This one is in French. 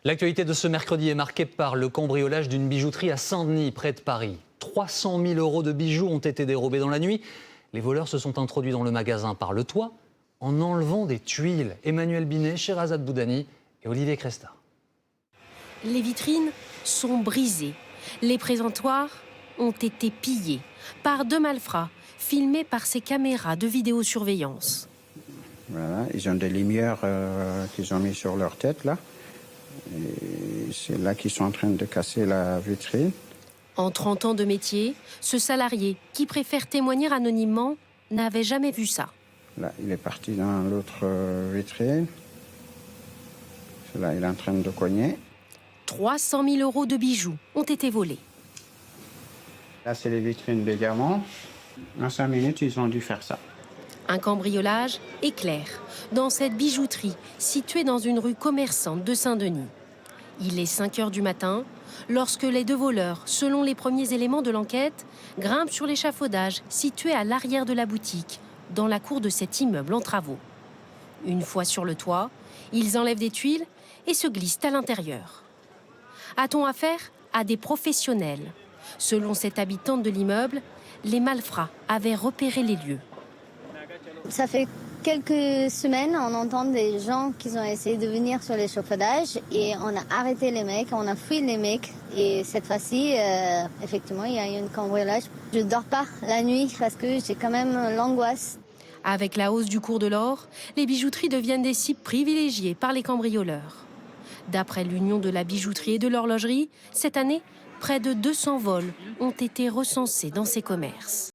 L'actualité de ce mercredi est marquée par le cambriolage d'une bijouterie à Saint-Denis, près de Paris. 300 000 € de bijoux ont été dérobés dans la nuit. Les voleurs se sont introduits dans le magasin par le toit en enlevant des tuiles. Emmanuel Binet, Sherazade Boudani et Olivier Cresta. Les vitrines sont brisées. Les présentoirs ont été pillés par deux malfrats, filmés par ces caméras de vidéosurveillance. Voilà, ils ont des lumières qu'ils ont mis sur leur tête, là. Et c'est là qu'ils sont en train de casser la vitrine. En 30 ans de métier, ce salarié, qui préfère témoigner anonymement, n'avait jamais vu ça. Là, il est parti dans l'autre vitrine. Là, il est en train de cogner. 300 000 € de bijoux ont été volés. Là, c'est les vitrines des diamants. En 5 minutes, ils ont dû faire ça. Un cambriolage éclair dans cette bijouterie située dans une rue commerçante de Saint-Denis. Il est 5 h du matin lorsque les deux voleurs, selon les premiers éléments de l'enquête, grimpent sur l'échafaudage situé à l'arrière de la boutique, dans la cour de cet immeuble en travaux. Une fois sur le toit, ils enlèvent des tuiles et se glissent à l'intérieur. A-t-on affaire à des professionnels? Selon cette habitante de l'immeuble, les malfrats avaient repéré les lieux. Ça fait quelques semaines, on entend des gens qui ont essayé de venir sur l'échafaudage et on a arrêté les mecs, on a fui les mecs. Et cette fois-ci, effectivement, il y a eu un cambriolage. Je ne dors pas la nuit parce que j'ai quand même l'angoisse. Avec la hausse du cours de l'or, les bijouteries deviennent des cibles privilégiées par les cambrioleurs. D'après l'Union de la bijouterie et de l'horlogerie, cette année, près de 200 vols ont été recensés dans ces commerces.